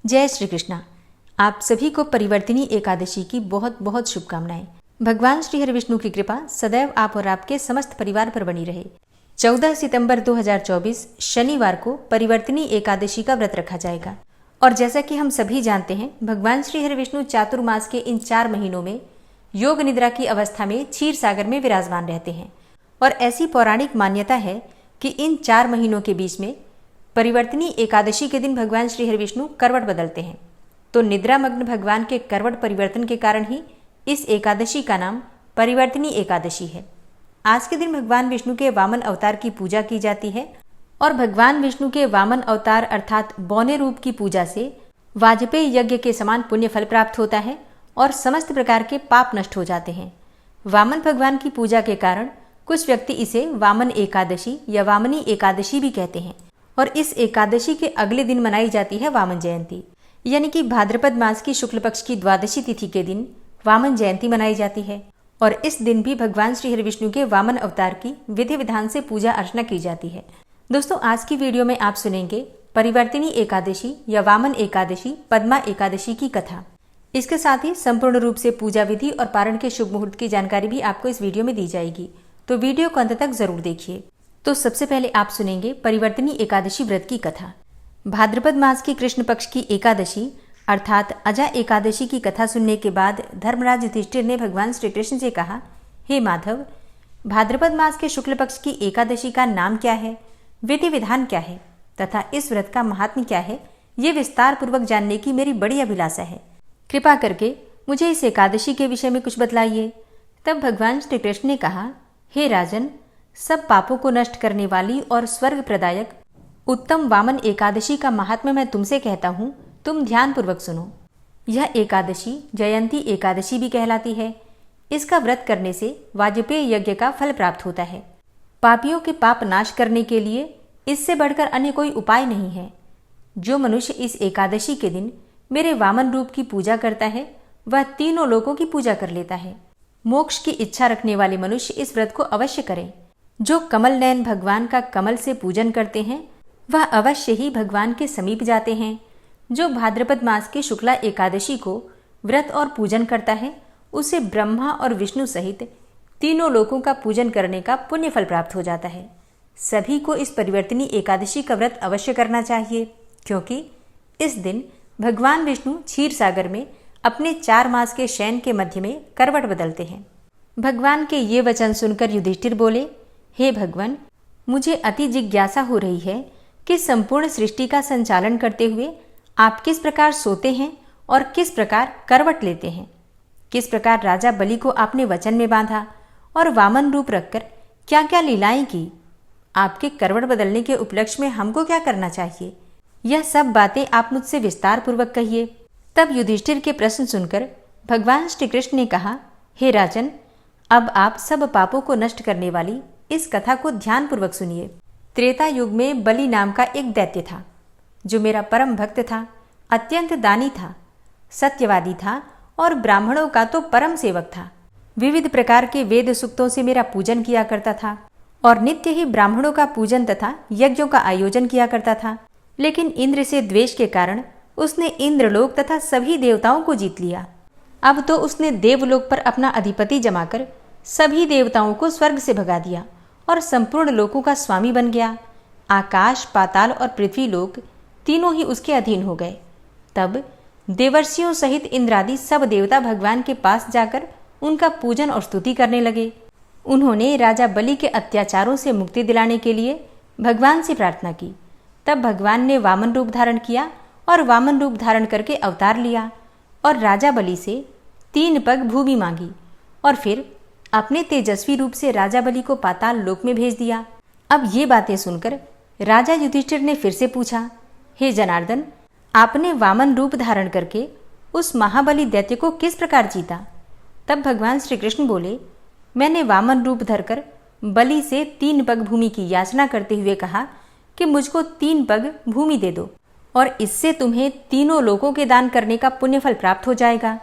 जय श्री कृष्णा। आप सभी को परिवर्तिनी एकादशी की बहुत बहुत शुभकामनाएं। भगवान श्री हरि विष्णु की कृपा सदैव आप और आपके समस्त परिवार पर बनी रहे। 14 सितंबर 2024 शनिवार को परिवर्तिनी एकादशी का व्रत रखा जाएगा और जैसा कि हम सभी जानते हैं, भगवान श्री हरि विष्णु चातुर्मास के इन 4 महीनों में योग निद्रा की अवस्था में क्षीर सागर में विराजमान रहते हैं और ऐसी पौराणिक मान्यता है कि इन 4 महीनों के बीच में परिवर्तिनी एकादशी के दिन भगवान श्री हरि विष्णु करवट बदलते हैं। तो निद्रामग्न भगवान के करवट परिवर्तन के कारण ही इस एकादशी का नाम परिवर्तिनी एकादशी है। आज के दिन भगवान विष्णु के वामन अवतार की पूजा की जाती है और भगवान विष्णु के वामन अवतार अर्थात बौने रूप की पूजा से वाजपेयी यज्ञ के समान पुण्य फल प्राप्त होता है और समस्त प्रकार के पाप नष्ट हो जाते हैं। वामन भगवान की पूजा के कारण कुछ व्यक्ति इसे वामन एकादशी या वामनी एकादशी भी कहते हैं और इस एकादशी के अगले दिन मनाई जाती है वामन जयंती, यानी कि भाद्रपद मास की शुक्ल पक्ष की द्वादशी तिथि के दिन वामन जयंती मनाई जाती है और इस दिन भी भगवान श्री हरि विष्णु के वामन अवतार की विधि विधान से पूजा अर्चना की जाती है। दोस्तों, आज की वीडियो में आप सुनेंगे परिवर्तिनी एकादशी या वामन एकादशी पद्मा एकादशी की कथा। इसके साथ ही संपूर्ण रूप से पूजा विधि और पारण के शुभ मुहूर्त की जानकारी भी आपको इस वीडियो में दी जाएगी, तो वीडियो को अंत तक जरूर देखिए। तो सबसे पहले आप सुनेंगे परिवर्तिनी एकादशी व्रत की कथा। भाद्रपद मास की कृष्ण पक्ष की एकादशी अर्थात अजा एकादशी की कथा सुनने के बाद धर्मराज युधिष्ठिर ने भगवान श्री कृष्ण से कहा, हे माधव, भाद्रपद मास के शुक्ल पक्ष की एकादशी का नाम क्या है, विधि विधान क्या है तथा इस व्रत का महात्म्य क्या है, ये विस्तार पूर्वक जानने की मेरी बड़ी अभिलाषा है। कृपा करके मुझे इस एकादशी के विषय में कुछ बतलाइए। तब भगवान श्री कृष्ण ने कहा, हे राजन, सब पापों को नष्ट करने वाली और स्वर्ग प्रदायक उत्तम वामन एकादशी का महात्म्य मैं तुमसे कहता हूँ, तुम ध्यान पूर्वक सुनो। यह एकादशी जयंती एकादशी भी कहलाती है। इसका व्रत करने से वाजपेयी यज्ञ का फल प्राप्त होता है। पापियों के पाप नाश करने के लिए इससे बढ़कर अन्य कोई उपाय नहीं है। जो मनुष्य इस एकादशी के दिन मेरे वामन रूप की पूजा करता है वह तीनों लोकों की पूजा कर लेता है। मोक्ष की इच्छा रखने वाले मनुष्य इस व्रत को अवश्य करें। जो कमल नयन भगवान का कमल से पूजन करते हैं वह अवश्य ही भगवान के समीप जाते हैं। जो भाद्रपद मास की शुक्ला एकादशी को व्रत और पूजन करता है उसे ब्रह्मा और विष्णु सहित तीनों लोकों का पूजन करने का पुण्य फल प्राप्त हो जाता है। सभी को इस परिवर्तिनी एकादशी का व्रत अवश्य करना चाहिए, क्योंकि इस दिन भगवान विष्णु क्षीर सागर में अपने 4 मास के शयन के मध्य में करवट बदलते हैं। भगवान के ये वचन सुनकर युधिष्ठिर बोले, हे भगवान, मुझे अति जिज्ञासा हो रही है कि संपूर्ण सृष्टि का संचालन करते हुए आप किस प्रकार सोते हैं और किस प्रकार करवट लेते हैं। किस प्रकार राजा बलि को आपने वचन में बांधा और वामन रूप रखकर क्या क्या लीलाएं की। आपके करवट बदलने के उपलक्ष्य में हमको क्या करना चाहिए, यह सब बातें आप मुझसे विस्तार पूर्वक कहिए। तब युधिष्ठिर के प्रश्न सुनकर भगवान श्री कृष्ण ने कहा, हे राजन, अब आप सब पापों को नष्ट करने वाली इस कथा को ध्यान पूर्वक सुनिए। त्रेता युग में बलि नाम का एक दैत्य था जो मेरा परम भक्त था, अत्यंत दानी था, सत्यवादी था और ब्राह्मणों का तो परम सेवक था। विविध प्रकार के वेद सूक्तों से मेरा पूजन किया करता था और नित्य ही ब्राह्मणों का पूजन तथा यज्ञों का आयोजन किया करता था। लेकिन इंद्र से द्वेष के कारण उसने इंद्रलोक तथा सभी देवताओं को जीत लिया। अब तो उसने देवलोक पर अपना अधिपति जमाकर सभी देवताओं को स्वर्ग से भगा दिया और संपूर्ण लोकों का स्वामी बन गया। आकाश, पाताल और पृथ्वी लोक तीनों ही उसके अधीन हो गए। तब देवर्षियों सहित इंद्रादि सब देवता भगवान के पास जाकर उनका पूजन और स्तुति करने लगे। उन्होंने राजा बलि के अत्याचारों से मुक्ति दिलाने के लिए भगवान से प्रार्थना की। तब भगवान ने वामन रूप धारण किया और वामन रूप धारण करके अवतार लिया और राजा बलि से 3 पग भूमि मांगी और फिर अपने तेजस्वी रूप से राजा बलि को पाताल लोक में भेज दिया। अब ये बातें सुनकर राजा युधिष्ठिर ने फिर से पूछा, हे जनार्दन, आपने वामन रूप धारण करके उस महाबली दैत्य को किस प्रकार जीता। तब भगवान श्री कृष्ण बोले, मैंने वामन रूप धरकर बलि से 3 पग भूमि की याचना करते हुए कहा कि मुझको 3 पग भूमि दे दो और इससे तुम्हें तीनों लोकों के दान करने का पुण्य फल प्राप्त हो जाएगा।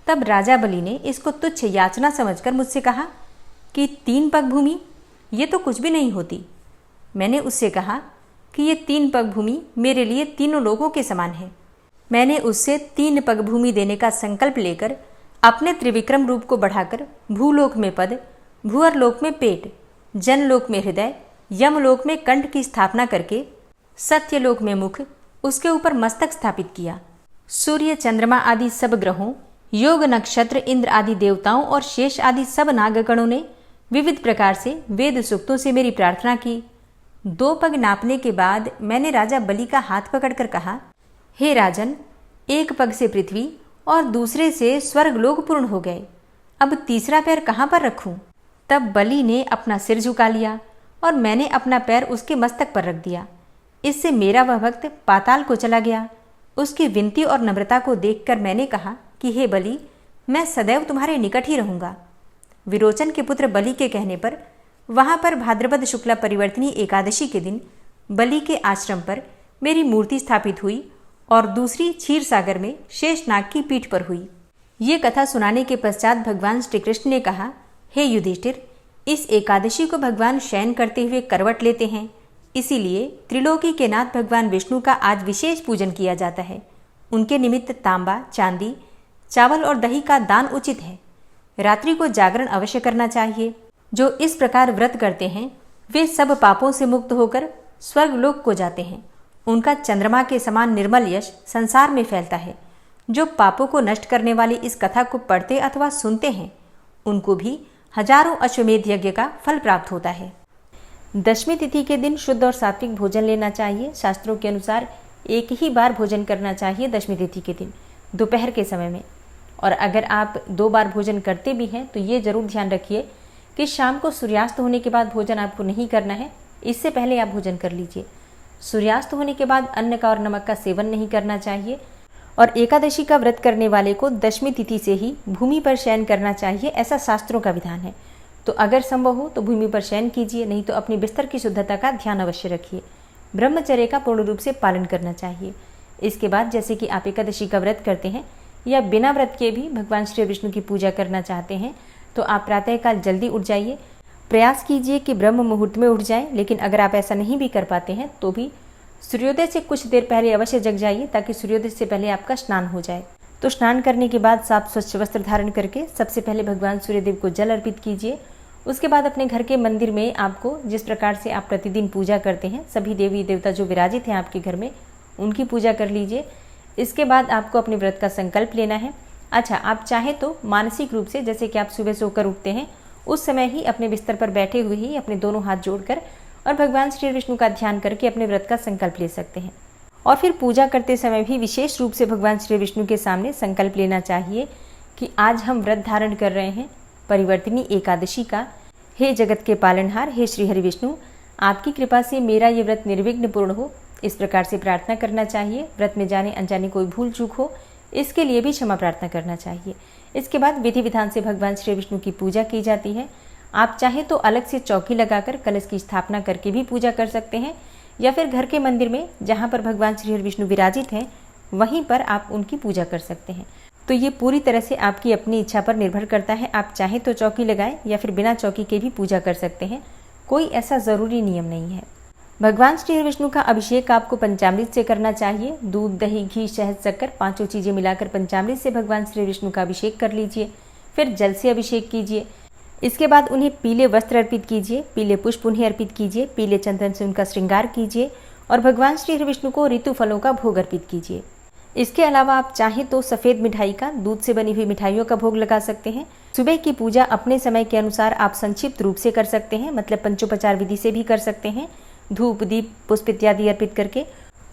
तब राजा बलि ने इसको तुच्छ याचना समझकर मुझसे कहा कि 3 पग भूमि ये तो कुछ भी नहीं होती। मैंने उससे कहा कि ये 3 पग भूमि मेरे लिए तीनों लोगों के समान है। मैंने उससे 3 पग भूमि देने का संकल्प लेकर अपने त्रिविक्रम रूप को बढ़ाकर भूलोक में पद, भूअरलोक में पेट, जनलोक में हृदय, यमलोक में कंठ की स्थापना करके सत्यलोक में मुख, उसके ऊपर मस्तक स्थापित किया। सूर्य, चंद्रमा आदि सब ग्रहों, योग, नक्षत्र, इंद्र आदि देवताओं और शेष आदि सब नागगणों ने विविध प्रकार से वेद सूक्तों से मेरी प्रार्थना की। 2 पग नापने के बाद मैंने राजा बलि का हाथ पकड़कर कहा, हे राजन, 1 पग से पृथ्वी और दूसरे से स्वर्गलोक पूर्ण हो गए, अब तीसरा पैर कहाँ पर रखूं? तब बलि ने अपना सिर झुका लिया और मैंने अपना पैर उसके मस्तक पर रख दिया। इससे मेरा वह भक्त पाताल को चला गया। उसकी विनती और नम्रता को देखकर मैंने कहा कि हे बलि, मैं सदैव तुम्हारे निकट ही रहूंगा। विरोचन के पुत्र बलि के कहने पर वहां पर भाद्रपद शुक्ला परिवर्तनी एकादशी के दिन बलि के आश्रम पर मेरी मूर्ति स्थापित हुई और दूसरी क्षीर सागर में शेषनाग की पीठ पर हुई। ये कथा सुनाने के पश्चात भगवान श्री कृष्ण ने कहा, हे युधिष्ठिर, इस एकादशी को भगवान शयन करते हुए करवट लेते हैं, इसीलिए त्रिलोकी के नाथ भगवान विष्णु का आज विशेष पूजन किया जाता है। उनके निमित्त तांबा, चांदी, चावल और दही का दान उचित है। रात्रि को जागरण अवश्य करना चाहिए। जो इस प्रकार व्रत करते हैं वे सब पापों से मुक्त होकर स्वर्गलोक को जाते हैं। उनका चंद्रमा के समान निर्मल यश संसार में फैलता है। जो पापों को नष्ट करने वाली इस कथा को पढ़ते अथवा सुनते हैं उनको भी हजारों अश्वमेध यज्ञ का फल प्राप्त होता है। दशमी तिथि के दिन शुद्ध और सात्विक भोजन लेना चाहिए। शास्त्रों के अनुसार 1 ही बार भोजन करना चाहिए दशमी तिथि के दिन, दोपहर के समय में। और अगर आप 2 बार भोजन करते भी हैं तो ये जरूर ध्यान रखिए कि शाम को सूर्यास्त होने के बाद भोजन आपको नहीं करना है, इससे पहले आप भोजन कर लीजिए। सूर्यास्त होने के बाद अन्न का और नमक का सेवन नहीं करना चाहिए। और एकादशी का व्रत करने वाले को दशमी तिथि से ही भूमि पर शयन करना चाहिए, ऐसा शास्त्रों का विधान है। तो अगर संभव हो तो भूमि पर शयन कीजिए, नहीं तो अपनी बिस्तर की शुद्धता का ध्यान अवश्य रखिए। ब्रह्मचर्य का पूर्ण रूप से पालन करना चाहिए। इसके बाद जैसे कि आप एकादशी का व्रत करते हैं या बिना व्रत के भी भगवान श्री विष्णु की पूजा करना चाहते हैं तो आप प्रातःकाल जल्दी उठ जाइए। प्रयास कीजिए कि ब्रह्म मुहूर्त में उठ जाएं, लेकिन अगर आप ऐसा नहीं भी कर पाते हैं तो भी सूर्योदय से कुछ देर पहले अवश्य जग जाइए ताकि सूर्योदय से पहले आपका स्नान हो जाए। तो स्नान करने के बाद साफ स्वच्छ वस्त्र धारण करके सबसे पहले भगवान सूर्यदेव को जल अर्पित कीजिए। उसके बाद अपने घर के मंदिर में आपको जिस प्रकार से आप प्रतिदिन पूजा करते हैं सभी देवी देवता जो विराजित हैं आपके घर में उनकी पूजा कर लीजिए। इसके बाद आपको अपने व्रत का संकल्प लेना है। अच्छा, आप चाहें तो मानसिक रूप से जैसे कि आप सुबह सोकर उठते हैं उस समय ही अपने बिस्तर पर बैठे हुए ही अपने दोनों हाथ जोड़कर और भगवान श्री विष्णु का ध्यान करके अपने व्रत का संकल्प ले सकते हैं। और फिर पूजा करते समय भी विशेष रूप से भगवान श्री विष्णु के सामने संकल्प लेना चाहिए कि आज हम व्रत धारण कर रहे हैं परिवर्तनी एकादशी का। हे जगत के पालनहार, हे श्री हरि विष्णु, आपकी कृपा से मेरा ये व्रत निर्विघ्न पूर्ण हो, इस प्रकार से प्रार्थना करना चाहिए। व्रत में जाने अनजाने कोई भूल चूक हो इसके लिए भी क्षमा प्रार्थना करना चाहिए। इसके बाद विधि विधान से भगवान श्री विष्णु की पूजा की जाती है। आप चाहे तो अलग से चौकी लगाकर कलश की स्थापना करके भी पूजा कर सकते हैं या फिर घर के मंदिर में जहाँ पर भगवान श्री हरि विष्णु विराजित हैं वहीं पर आप उनकी पूजा कर सकते हैं। तो ये पूरी तरह से आपकी अपनी इच्छा पर निर्भर करता है। आप चाहे तो चौकी लगाएं या फिर बिना चौकी के भी पूजा कर सकते हैं, कोई ऐसा ज़रूरी नियम नहीं है। भगवान श्री हरि विष्णु का अभिषेक आपको पंचामृत से करना चाहिए। दूध, दही, घी, शहद, शक्कर 5 चीज़ें मिलाकर पंचामृत से भगवान श्री विष्णु का अभिषेक कर लीजिए। फिर जल से अभिषेक कीजिए। इसके बाद उन्हें पीले वस्त्र अर्पित कीजिए, पीले पुष्प उन्हें अर्पित कीजिए, पीले चंदन से उनका श्रृंगार कीजिए और भगवान श्री हरि विष्णु को ऋतु फलों का भोग अर्पित कीजिए। इसके अलावा आप चाहें तो सफ़ेद मिठाई का, दूध से बनी हुई मिठाइयों का भोग लगा सकते हैं। सुबह की पूजा अपने समय के अनुसार आप संक्षिप्त रूप से कर सकते हैं, मतलब पंचोपचार विधि से भी कर सकते हैं। धूप, दीप, पुष्प इत्यादि अर्पित करके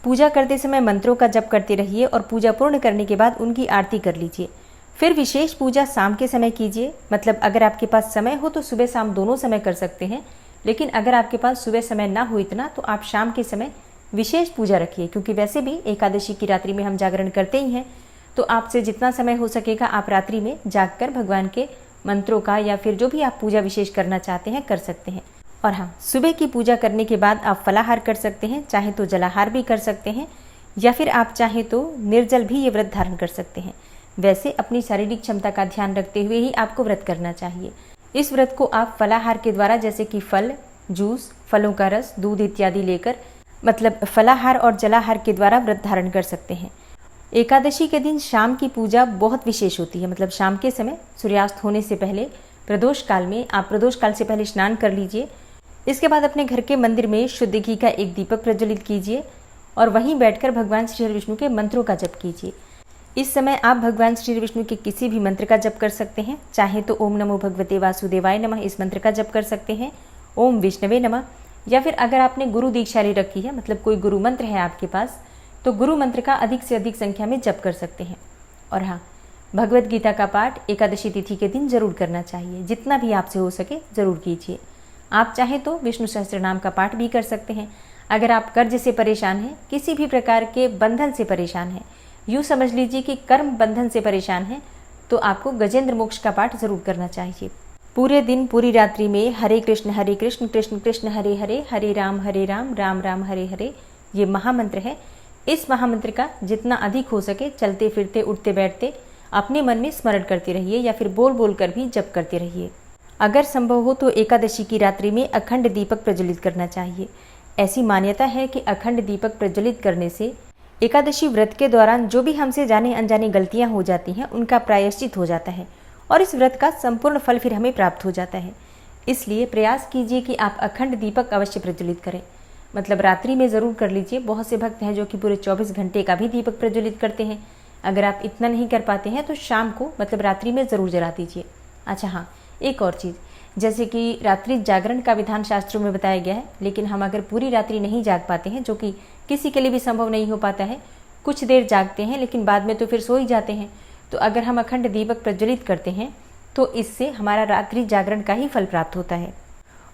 पूजा करते समय मंत्रों का जप करते रहिए और पूजा पूर्ण करने के बाद उनकी आरती कर लीजिए। फिर विशेष पूजा शाम के समय कीजिए, मतलब अगर आपके पास समय हो तो सुबह शाम दोनों समय कर सकते हैं, लेकिन अगर आपके पास सुबह समय ना हो इतना तो आप शाम के समय विशेष पूजा रखिए, क्योंकि वैसे भी एकादशी की रात्रि में हम जागरण करते ही हैं। तो आपसे जितना समय हो सकेगा आप रात्रि में जागकर भगवान के मंत्रों का या फिर जो भी आप पूजा विशेष करना चाहते हैं कर सकते हैं। और हाँ, सुबह की पूजा करने के बाद आप फलाहार कर सकते हैं, चाहे तो जलाहार भी कर सकते हैं या फिर आप चाहे तो निर्जल भी ये व्रत धारण कर सकते हैं। वैसे अपनी शारीरिक क्षमता का ध्यान रखते हुए ही आपको व्रत करना चाहिए। इस व्रत को आप फलाहार के द्वारा जैसे कि फल, जूस, फलों का रस, दूध इत्यादि लेकर, मतलब फलाहार और जलाहार के द्वारा व्रत धारण कर सकते हैं। एकादशी के दिन शाम की पूजा बहुत विशेष होती है। मतलब शाम के समय सूर्यास्त होने से पहले प्रदोष काल में आप प्रदोष काल से पहले स्नान कर लीजिए। इसके बाद अपने घर के मंदिर में शुद्ध घी का एक दीपक प्रज्वलित कीजिए और वहीं बैठकर भगवान श्री हरिविष्णु के मंत्रों का जप कीजिए। इस समय आप भगवान श्री हरिविष्णु के किसी भी मंत्र का जप कर सकते हैं। चाहे तो ओम नमो भगवते वासुदेवाय नमः इस मंत्र का जप कर सकते हैं, ओम विष्णवे नमः, या फिर अगर आपने गुरु दीक्षा ले रखी है, मतलब कोई गुरु मंत्र है आपके पास, तो गुरु मंत्र का अधिक से अधिक संख्या में जप कर सकते हैं। और हाँ, भगवत गीता का पाठ एकादशी तिथि के दिन जरूर करना चाहिए। जितना भी आपसे हो सके जरूर कीजिए। आप चाहे तो विष्णु सहस्त्रनाम का पाठ भी कर सकते हैं। अगर आप कर्ज से परेशान हैं, किसी भी प्रकार के बंधन से परेशान हैं, यूँ समझ लीजिए कि कर्म बंधन से परेशान हैं, तो आपको गजेंद्र मोक्ष का पाठ जरूर करना चाहिए। पूरे दिन पूरी रात्रि में हरे कृष्ण कृष्ण कृष्ण हरे हरे, हरे राम राम राम हरे हरे, ये महामंत्र है। इस महामंत्र का जितना अधिक हो सके चलते फिरते उठते बैठते अपने मन में स्मरण करते रहिए या फिर बोल बोल कर भी जप करते रहिए। अगर संभव हो तो एकादशी की रात्रि में अखंड दीपक प्रज्वलित करना चाहिए। ऐसी मान्यता है कि अखंड दीपक प्रज्वलित करने से एकादशी व्रत के दौरान जो भी हमसे जाने अनजाने गलतियां हो जाती हैं उनका प्रायश्चित हो जाता है और इस व्रत का संपूर्ण फल फिर हमें प्राप्त हो जाता है। इसलिए प्रयास कीजिए कि आप अखंड दीपक अवश्य प्रज्वलित करें। मतलब रात्रि में ज़रूर कर लीजिए। बहुत से भक्त हैं जो कि पूरे 24 घंटे का भी दीपक प्रज्वलित करते हैं। अगर आप इतना नहीं कर पाते हैं तो शाम को मतलब रात्रि में ज़रूर जला दीजिए। अच्छा हाँ, एक और चीज़, जैसे कि रात्रि जागरण का विधान शास्त्रों में बताया गया है, लेकिन हम अगर पूरी रात्रि नहीं जाग पाते हैं, जो कि किसी के लिए भी संभव नहीं हो पाता है, कुछ देर जागते हैं लेकिन बाद में तो फिर सो ही जाते हैं, तो अगर हम अखंड दीपक प्रज्वलित करते हैं तो इससे हमारा रात्रि जागरण का ही फल प्राप्त होता है।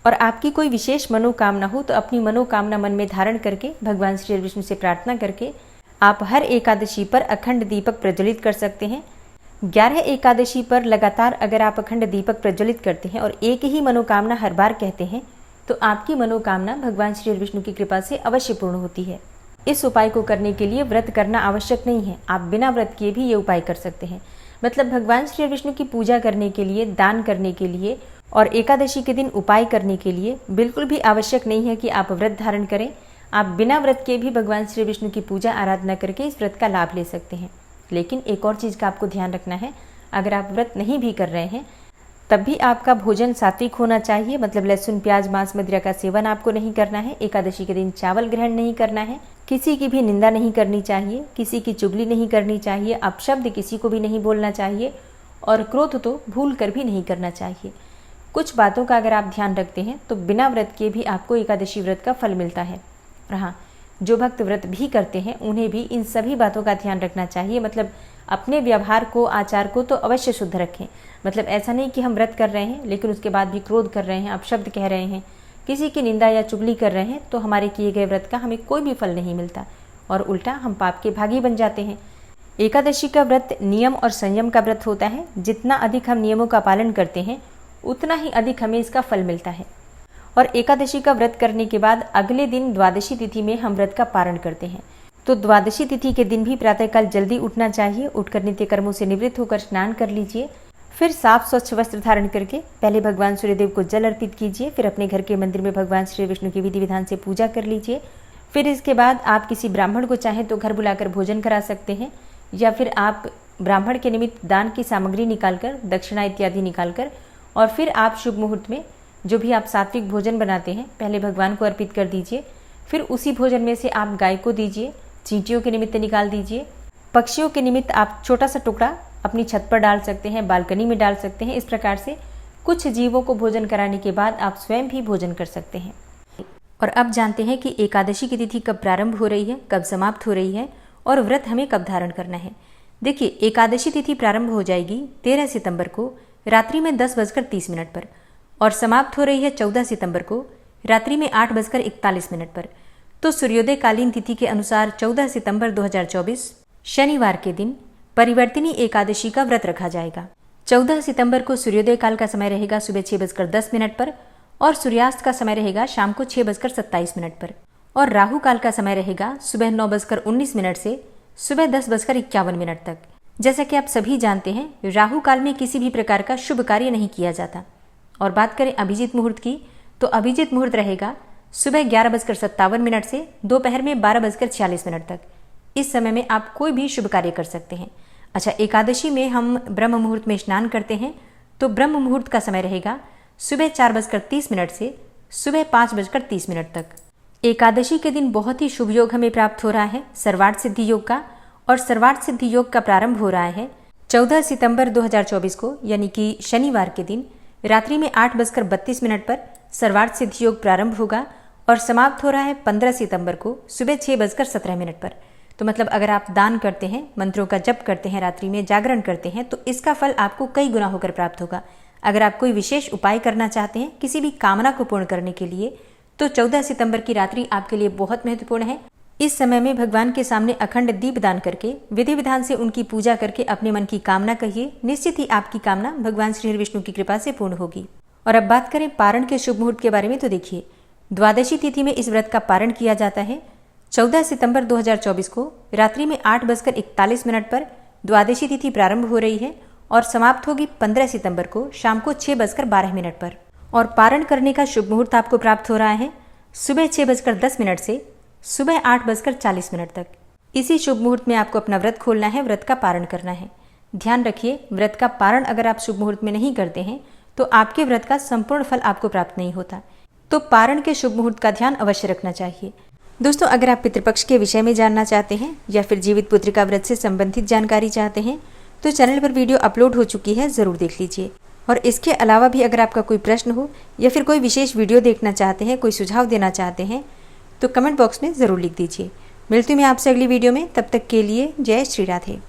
और आपकी कोई विशेष मनोकामना हो तो अपनी मनोकामना मन में धारण करके भगवान श्री विष्णु से प्रार्थना करके आप हर एकादशी पर अखंड दीपक प्रज्वलित कर सकते हैं। 11 एकादशी पर लगातार अगर आप अखंड दीपक प्रज्वलित करते हैं और एक ही मनोकामना हर बार कहते हैं तो आपकी मनोकामना भगवान श्री विष्णु की कृपा से अवश्य पूर्ण होती है। इस उपाय को करने के लिए व्रत करना आवश्यक नहीं है। आप बिना व्रत किए भी ये उपाय कर सकते हैं। मतलब भगवान श्री विष्णु की पूजा करने के लिए, दान करने के लिए और एकादशी के दिन उपाय करने के लिए बिल्कुल भी आवश्यक नहीं है कि आप व्रत धारण करें। आप बिना व्रत के भी भगवान श्री विष्णु की पूजा आराधना करके इस व्रत का लाभ ले सकते हैं। लेकिन एक और चीज़ का आपको ध्यान रखना है, अगर आप व्रत नहीं भी कर रहे हैं तब भी आपका भोजन सात्विक होना चाहिए। मतलब लहसुन, प्याज, मांस, मदिरा का सेवन आपको नहीं करना है। एकादशी के दिन चावल ग्रहण नहीं करना है। किसी की भी निंदा नहीं करनी चाहिए, किसी की चुगली नहीं करनी चाहिए, अपशब्द किसी को भी नहीं बोलना चाहिए और क्रोध तो भूल कर भी नहीं करना चाहिए। कुछ बातों का अगर आप ध्यान रखते हैं तो बिना व्रत के भी आपको एकादशी व्रत का फल मिलता है। और हाँ, जो भक्त व्रत भी करते हैं उन्हें भी इन सभी बातों का ध्यान रखना चाहिए। मतलब अपने व्यवहार को, आचार को तो अवश्य शुद्ध रखें। मतलब ऐसा नहीं कि हम व्रत कर रहे हैं लेकिन उसके बाद भी क्रोध कर रहे हैं, अपशब्द कह रहे हैं, किसी की निंदा या चुगली कर रहे हैं, तो हमारे किए गए व्रत का हमें कोई भी फल नहीं मिलता और उल्टा हम पाप के भागी बन जाते हैं। एकादशी का व्रत नियम और संयम का व्रत होता है। जितना अधिक हम नियमों का पालन करते हैं उतना ही अधिक हमें इसका फल मिलता है। और एकादशी का व्रत करने के बाद अगले दिन द्वादशी तिथि में हम व्रत का पारण करते हैं। तो द्वादशी तिथि के दिन भी प्रातःकाल जल्दी उठना चाहिए। उठकर नित्य कर्मों से निवृत्त होकर स्नान कर लीजिए। फिर साफ स्वच्छ वस्त्र धारण करके पहले भगवान सूर्यदेव को जल अर्पित कीजिए। फिर अपने घर के मंदिर में भगवान श्री विष्णु की विधि विधान से पूजा कर लीजिए। फिर इसके बाद आप किसी ब्राह्मण को चाहें तो घर बुलाकर भोजन करा सकते हैं, या फिर आप ब्राह्मण के निमित्त दान की सामग्री निकालकर, दक्षिणा इत्यादि निकालकर, और फिर आप शुभ मुहूर्त में जो भी आप सात्विक भोजन बनाते हैं पहले भगवान को अर्पित कर दीजिए। फिर उसी भोजन में से आप गाय को दीजिए, चींटियों के निमित्त निकाल दीजिए, पक्षियों के निमित्त आप छोटा सा टुकड़ा अपनी छत पर डाल सकते हैं, बालकनी में डाल सकते हैं। इस प्रकार से कुछ जीवों को भोजन कराने के बाद आप स्वयं भी भोजन कर सकते हैं। और अब जानते हैं कि एकादशी की तिथि कब प्रारंभ हो रही है, कब समाप्त हो रही है और व्रत हमें कब धारण करना है। देखिए, एकादशी तिथि प्रारंभ हो जाएगी 13 सितंबर को रात्रि में 10:30 पर और समाप्त हो रही है 14 सितंबर को रात्रि में 8:41 पर। तो सूर्योदय कालीन तिथि के अनुसार 14 सितंबर 2024 शनिवार के दिन परिवर्तिनी एकादशी का व्रत रखा जाएगा। 14 सितंबर को सूर्योदय काल का समय रहेगा सुबह 6:10 पर और सूर्यास्त का समय रहेगा शाम को 6:27 पर और राहु काल का समय रहेगा सुबह 9:19 से सुबह 10:51 तक। जैसा कि आप सभी जानते हैं, राहु काल में किसी भी प्रकार का शुभ कार्य नहीं किया जाता। और बात करें अभिजीत मुहूर्त की, तो अभिजीत मुहूर्त रहेगा सुबह 11:57 से दोपहर में 12:46 तक। इस समय में आप कोई भी शुभ कार्य कर सकते हैं। अच्छा, एकादशी में हम ब्रह्म मुहूर्त में स्नान करते हैं, तो ब्रह्म मुहूर्त का समय रहेगा सुबह 4:30 से सुबह 5:30 तक। एकादशी के दिन बहुत ही शुभ योग हमें प्राप्त हो रहा है, सर्वार्थ सिद्धि योग का। और सर्वार्थ सिद्धि योग का प्रारंभ हो रहा है 14 सितंबर 2024 को, यानी कि शनिवार के दिन रात्रि में 8:32 पर सर्वार्थ सिद्धि योग प्रारंभ होगा और समाप्त हो रहा है 15 सितंबर को सुबह 6:17 पर। तो मतलब अगर आप दान करते हैं, मंत्रों का जप करते हैं, रात्रि में जागरण करते हैं, तो इसका फल आपको कई गुना होकर प्राप्त होगा। अगर आप कोई विशेष उपाय करना चाहते हैं किसी भी कामना को पूर्ण करने के लिए, तो 14 सितंबर की रात्रि आपके लिए बहुत महत्वपूर्ण है। इस समय में भगवान के सामने अखंड दीप दान करके, विधि विधान से उनकी पूजा करके अपने मन की कामना कहिए, निश्चित ही आपकी कामना भगवान श्री हरिविष्णु की कृपा से पूर्ण होगी। और अब बात करें पारण के शुभ मुहूर्त के बारे में, तो देखिए द्वादशी तिथि में इस व्रत का पारण किया जाता है। 14 सितंबर 2024 को रात्रि में 8:41 पर द्वादशी तिथि प्रारंभ हो रही है और समाप्त होगी 15 सितंबर को शाम को 6:12 पर। और पारण करने का शुभ मुहूर्त आपको प्राप्त हो रहा है सुबह 6:10 से सुबह 8:40 तक। इसी शुभ मुहूर्त में आपको अपना व्रत खोलना है, व्रत का पारण करना है। ध्यान रखिए, व्रत का पारण अगर आप शुभ मुहूर्त में नहीं करते हैं तो आपके व्रत का संपूर्ण फल आपको प्राप्त नहीं होता। तो पारण के शुभ मुहूर्त का ध्यान अवश्य रखना चाहिए। दोस्तों, अगर आप पितृपक्ष के विषय में जानना चाहते हैं या फिर जीवित पुत्रिका व्रत से संबंधित जानकारी चाहते हैं तो चैनल पर वीडियो अपलोड हो चुकी है, जरूर देख लीजिए। और इसके अलावा भी अगर आपका कोई प्रश्न हो या फिर कोई विशेष वीडियो देखना चाहते हैं, कोई सुझाव देना चाहते हैं, तो कमेंट बॉक्स में ज़रूर लिख दीजिए। मिलती हूँ मैं आपसे अगली वीडियो में, तब तक के लिए जय श्री राधे।